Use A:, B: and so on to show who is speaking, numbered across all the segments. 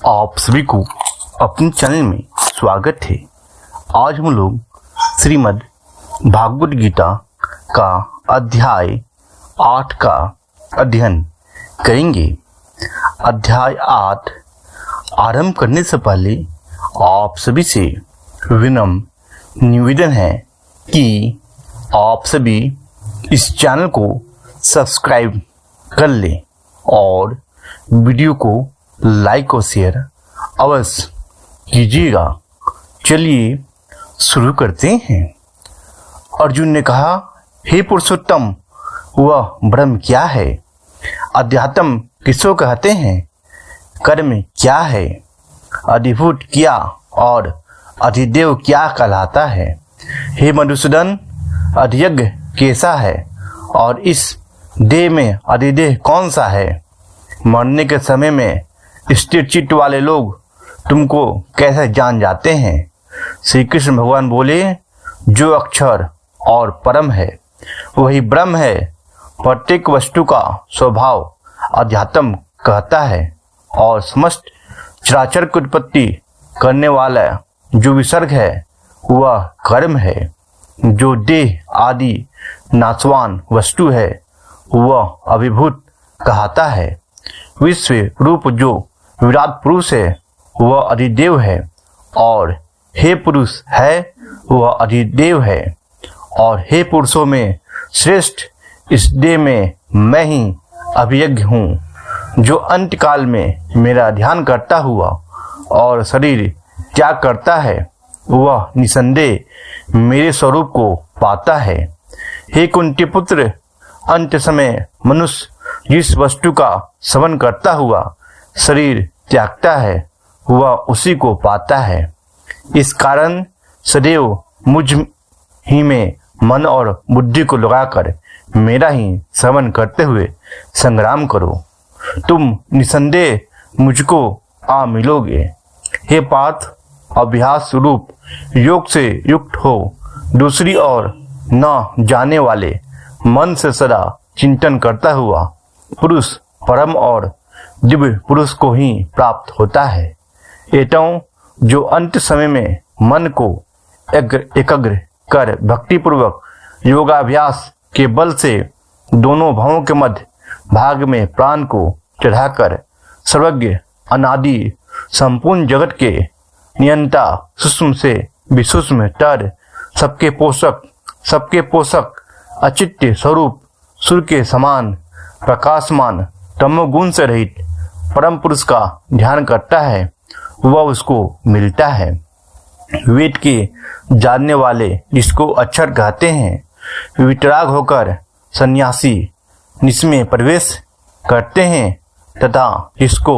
A: आप सभी को अपने चैनल में स्वागत है। आज हम लोग श्रीमद् भागवत गीता का अध्याय 8 का अध्ययन करेंगे। अध्याय 8 आरंभ करने से पहले आप सभी से विनम्र निवेदन है कि आप सभी इस चैनल को सब्सक्राइब कर लें और वीडियो को लाइक और शेयर अवश्य कीजिएगा। चलिए शुरू करते हैं। अर्जुन ने कहा, हे पुरुषोत्तम, वह ब्रह्म क्या है? अध्यात्म किसको कहते हैं? कर्म क्या है? अधिभूत क्या और अधिदेव क्या कहलाता है? हे मधुसूदन, अधियज्ञ कैसा है और इस देह में अधिदेह कौन सा है? मरने के समय में स्थिर चित्त वाले लोग तुमको कैसे जान जाते हैं? श्री कृष्ण भगवान बोले, जो अक्षर और परम है वही ब्रह्म है। प्रत्येक वस्तु का स्वभाव अध्यात्म कहता है और समस्त चराचर की उत्पत्ति करने वाला जो विसर्ग है वह कर्म है। जो देह आदि नाशवान वस्तु है वह अभिभूत कहता है। विश्व रूप जो विराट पुरुष है वह अधिदेव है और हे पुरुष है वह अधिदेव है। और हे पुरुषों में श्रेष्ठ इस देह में मैं ही अभियज्ञ हूँ। जो अंत काल में मेरा ध्यान करता हुआ और शरीर त्याग करता है वह निसंदेह मेरे स्वरूप को पाता है। हे कुंती पुत्र, अंत समय मनुष्य जिस वस्तु का सेवन करता हुआ शरीर त्यागता है वह उसी को पाता है। इस कारण सदैव मुझ ही में मन और बुद्धि को लगाकर मेरा ही सेवन करते हुए संग्राम करो। तुम निसंदेह मुझको आ मिलोगे। हे पार्थ, अभ्यास रूप योग से युक्त हो दूसरी ओर न जाने वाले मन से सदा चिंतन करता हुआ पुरुष परम और दिव्य पुरुष को ही प्राप्त होता है। एवं जो अंत समय में मन को एकाग्र कर भक्तिपूर्वक योगाभ्यास के बल से दोनों भावों के मध्य भाग में प्राण को चढ़ाकर सर्वज्ञ अनादि संपूर्ण जगत के नियंता सूक्ष्म से विसूक्ष्म तर सबके पोषक अचित्य स्वरूप सूर्य के समान प्रकाशमान तमोगुण से रहित परम पुरुष का ध्यान करता है वह उसको मिलता है। वेद के जानने वाले जिसको अक्षर कहते हैं वितराग होकर सन्यासी निस्में प्रवेश करते हैं तथा जिसको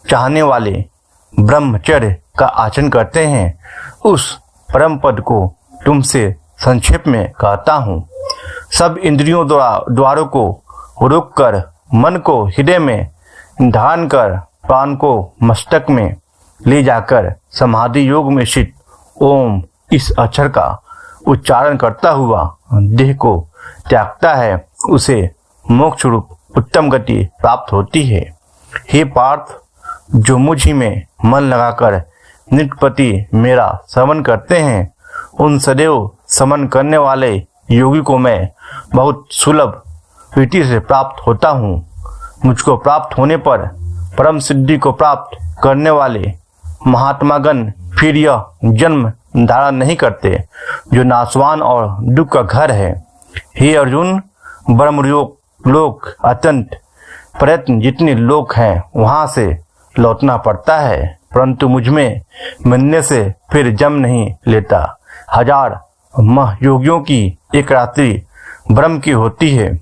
A: चाहने वाले ब्रह्मचर्य का आचरण करते हैं उस परम पद को तुमसे संक्षेप में कहता हूँ। सब इंद्रियों द्वारों को रोककर मन को हृदय में धारण कर प्राण को मस्तक में ले जाकर समाधि योग में स्थित ओम इस अक्षर का उच्चारण करता हुआ देह को त्यागता है उसे मोक्ष रूप उत्तम गति प्राप्त होती है। हे पार्थ, जो मुझ ही में मन लगाकर नित्यप्रति मेरा समन करते हैं उन सदैव समन करने वाले योगी को मैं बहुत सुलभ रीति से प्राप्त होता हूँ। मुझको प्राप्त होने पर परम सिद्धि को प्राप्त करने वाले महात्मागण फिर यह जन्म धारण नहीं करते जो नाशवान और दुख का घर है। हे अर्जुन, ब्रह्मलोक लोक अत्यंत प्रयत्न जितने लोक हैं वहां से लौटना पड़ता है परंतु मुझमें मिलने से फिर जन्म नहीं लेता। हजार महयोगियों की एक रात्रि ब्रह्म की होती है।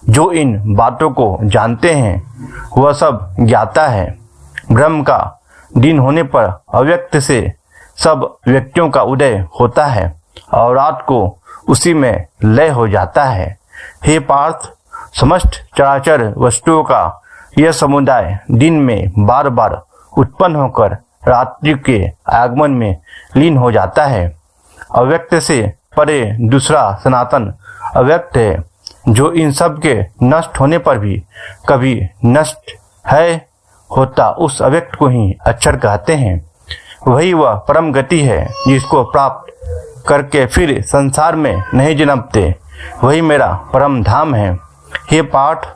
A: जो इन बातों को जानते हैं वह सब ज्ञाता है। ब्रह्म का दिन होने पर अव्यक्त से सब व्यक्तियों का उदय होता है और रात को उसी में लय हो जाता है। हे पार्थ, समस्त चराचर वस्तुओं का यह समुदाय दिन में बार बार उत्पन्न होकर रात्रि के आगमन में लीन हो जाता है। अव्यक्त से परे दूसरा सनातन अव्यक्त है जो इन सब के नष्ट होने पर भी कभी नष्ट है होता उस अव्यक्त को ही अक्षर कहते हैं। वही वह परम गति है जिसको प्राप्त करके फिर संसार में नहीं जन्मते। वही मेरा परम धाम है। हे पाठ,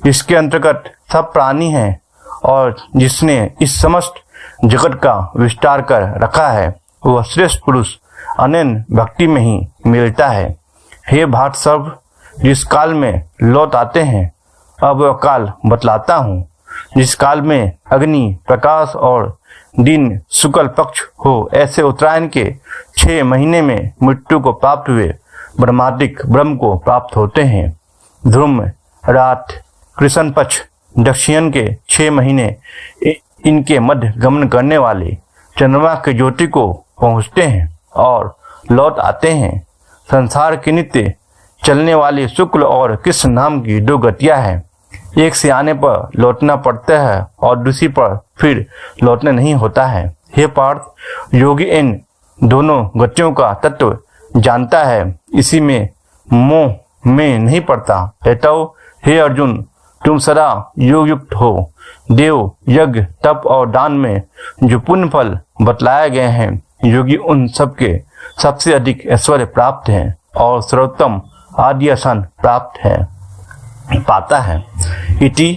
A: जिसके अंतर्गत सब प्राणी हैं और जिसने इस समस्त जगत का विस्तार कर रखा है, वह श्रेष्ठ पुरुष अनन्य भक्ति में ही मिलता है। हे भाट सर्व, जिस काल में लौट आते हैं, अब वह काल बतलाता हूँ। जिस काल में अग्नि प्रकाश और दिन शुक्ल पक्ष हो, ऐसे उत्तरायण के 6 महीने में मृत्यु को प्राप्त हुए ब्रह्मादिक ब्रह्म को प्राप्त होते हैं। ध्रुम रात कृष्ण पक्ष दक्षिण के 6 महीने इनके मध्य गमन करने वाले चंद्रमा के ज्योति को पहुँचते हैं और लौट आते हैं। संसार के नित्य चलने वाली शुक्ल और कृष्ण नाम की 2 गतियाँ हैं। एक से आने पर लौटना पड़ता है और दूसरी पर फिर लौटना नहीं होता है। हे पार्थ, योगी इन दोनों गतियों का तत्व जानता है, इसी में मोह में नहीं पड़ता। कहता हे अर्जुन, तुम सदा योग युक्त हो। देव यज्ञ तप और दान में जो पुण्य फल बतलाए गए हैं, योगी उन सब के सबसे अधिक ऐश्वर्य प्राप्त है और सर्वोत्तम आदि आसन प्राप्त है पाता है। इति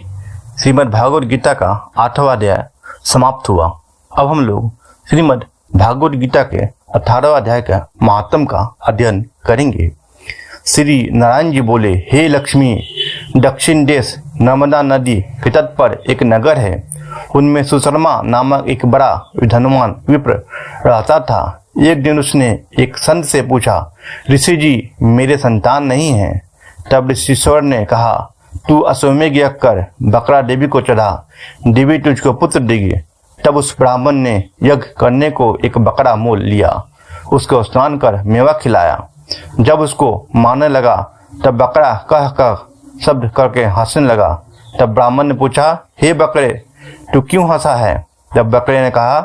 A: श्रीमद् भागवत गीता का 8वां अध्याय समाप्त हुआ। अब हम लोग श्रीमद् भागवत गीता के 18वां अध्याय का महात्म का अध्ययन करेंगे। श्री नारायण जी बोले, हे लक्ष्मी, दक्षिण देश नर्मदा नदी के तट पर एक नगर है। उनमें सुशर्मा नामक एक बड़ा धनवान विप्र रहता था। एक दिन उसने एक संत से पूछा, ऋषि जी, मेरे संतान नहीं है। तब ऋषिश्वर ने कहा, तू अश्वमेघ यज्ञ कर बकरा देवी को चढ़ा, देवी तुझको पुत्र देगी। तब उस ब्राह्मण ने यज्ञ करने को एक बकरा मोल लिया, उसको स्नान कर मेवा खिलाया। जब उसको मारने लगा तब बकरा कह कह शब्द करके हंसने लगा। तब ब्राह्मण ने पूछा, हे बकरे, तू क्यों हंसा है? तब बकरे ने कहा,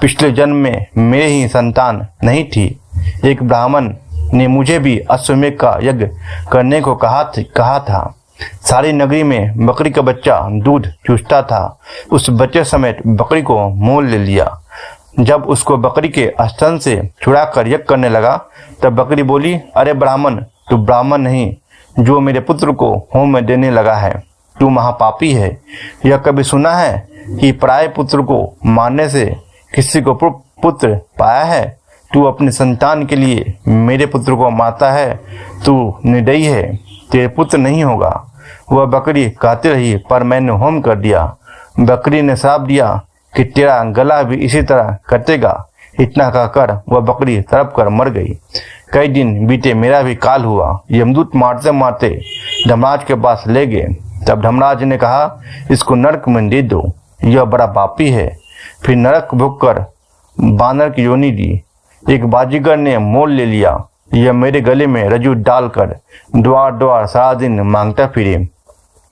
A: पिछले जन्म में मेरे ही संतान नहीं थी। एक ब्राह्मण ने मुझे भी अश्वमेघ का यज्ञ करने को कहा था। सारी नगरी में बकरी का बच्चा दूध चूसता था। उस बच्चे समेत बकरी को मोल ले लिया। जब उसको बकरी के स्तन से छुड़ाकर यज्ञ करने लगा तब बकरी बोली, अरे ब्राह्मण, तू ब्राह्मण नहीं जो मेरे पुत्र को होम में देने लगा है, तू महापापी है। यह कभी सुना है कि पराये पुत्र को मारने से किसी को पुत्र पाया है? तू अपने संतान के लिए मेरे पुत्र को मारता है, तू निर्दयी है, तेरे पुत्र नहीं होगा। वह बकरी कहती रही, पर मैंने होम कर दिया। बकरी ने श्राप दिया कि तेरा गला भी इसी तरह कटेगा। इतना कहकर वह बकरी तड़प कर मर गई। कई दिन बीते, मेरा भी काल हुआ। यमदूत मारते मारते धर्मराज के पास ले गए। तब धर्मराज ने कहा, इसको नरक में दे दो, यह बड़ा पापी है। फिर नरक भोग कर बानर की योनि दी। एक बाजीगर ने मोल ले लिया। यह मेरे गले में रज्जू डालकर द्वार द्वार सारा दिन मांगता फिरे।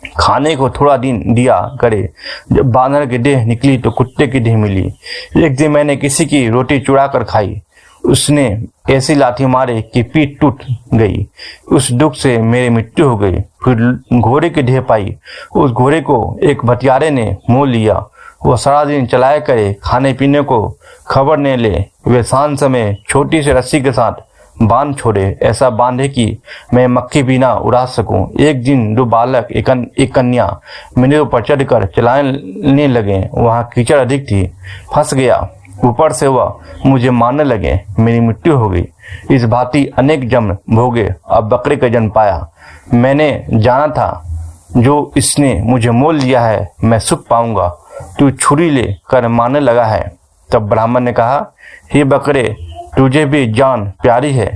A: खाने को थोड़ा दिन दिया करे। जब बानर की देह निकली तो कुत्ते की देह मिली। एक दिन मैंने किसी की रोटी चुरा कर खाई। उसने ऐसी लाठी मारे कि पीठ टूट गई। उस दुख से मेरी मृत्यु हो गई। फिर घोड़े की देह पाई। उस घोड़े को एक भटियारे ने मोल लिया। वह सारा दिन चलाया करे, खाने पीने को खबर न ले। वे सांझ समय छोटी सी रस्सी के साथ बांध छोड़े, ऐसा बांधे कि मैं मक्खी भी ना उड़ा सकूं। एक दिन 2 बालक एक कन्या मेरे ऊपर चढ़कर चलाने लगे। वहाँ कीचड़ अधिक थी, फंस गया। ऊपर से वह मुझे मारने लगे, मेरी मृत्यु हो गई। इस भांति अनेक जन्म भोगे, अब बकरे का जन्म पाया। मैंने जाना था जो इसने मुझे मोल लिया है मैं सुख पाऊंगा, तू छुरी ले कर मारने लगा है। तब ब्राह्मण ने कहा, हे बकरे, तुझे भी जान प्यारी है।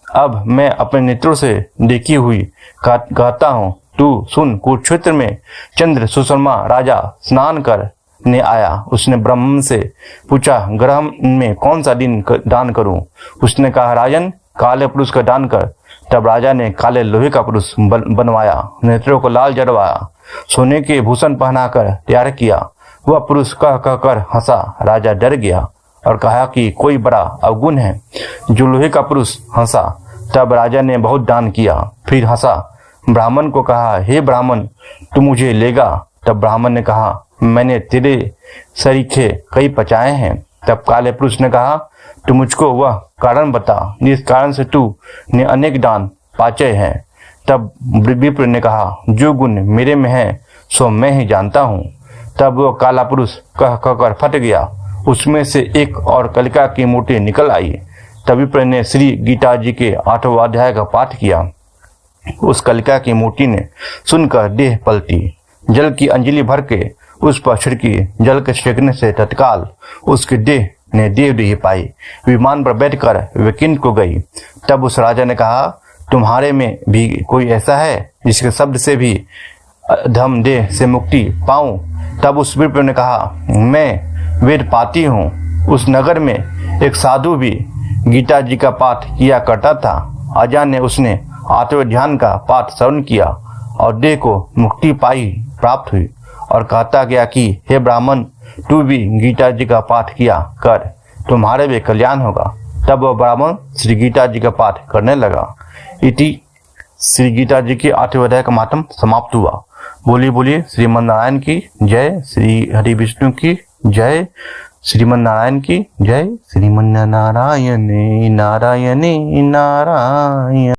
A: अब मैं अपने नेत्रों से देखी हुई कहता हूँ, तू सुन। कुरुक्षेत्र में चंद्र सुशर्मा राजा स्नान करने आया। उसने ब्राह्मण से पूछा, ग्रह में कौन सा दिन दान करूं? उसने कहा, राजन, काले पुरुष का दान कर। तब राजा ने काले लोहे का पुरुष बनवाया, नेत्रों को लाल जड़वाया, सोने के भूषण पहनाकर तैयार किया। वह पुरुष कह कर हंसा। राजा डर गया और कहा कि कोई बड़ा अवगुण है जो लोहे का पुरुष हंसा। तब राजा ने बहुत दान किया, फिर हंसा। ब्राह्मण को कहा, हे ब्राह्मण, तू मुझे लेगा? तब ब्राह्मण ने कहा, मैंने तेरे सरीखे कई पचाए हैं। तब काले पुरुष ने कहा, तू मुझको वह कारण बता जिस कारण से तू ने अनेक दान पाचे हैं। तब विप्र ने कहा, जो गुण मेरे में है सो मैं ही जानता हूँ। तब वह काला पुरुष कह कर फट गया। उसमें से एक और कलिका की मूर्ति निकल आई। तब विप्र ने श्री गीता जी के 8वें अध्याय का पाठ किया। उस कलिका की मूर्ति ने सुनकर देह पलटी, जल की अंजलि भर के उस पर छिड़की। जल के छिड़कने से तत्काल उसकी देह ने देवदेही पाई। विमान पर बैठकर वैकुंठ को गई। तब उस राजा ने कहा, तुम्हारे में भी कोई ऐसा है जिसके शब्द से भी धम देह से मुक्ति पाऊं? तब उस विप्र ने कहा, मैं वेद पाती हूँ। उस नगर में एक साधु भी गीता जी का पाठ किया करता था। अजाने उसने आत्म ध्यान का पाठ श्रवण किया और देह को मुक्ति पाई प्राप्त हुई। और कहता गया कि हे ब्राह्मण, तू भी गीता जी का पाठ किया कर, तुम्हारे भी कल्याण होगा। तब वह ब्राह्मण श्री गीता जी का पाठ करने लगा। इति श्री गीता जी के 8वें अध्याय का महात्म समाप्त हुआ। बोलिए बोलिए श्रीमन नारायण की जय, श्री हरि विष्णु की जय, श्रीमन नारायण की जय, श्रीमन नारायण नारायण नारायण।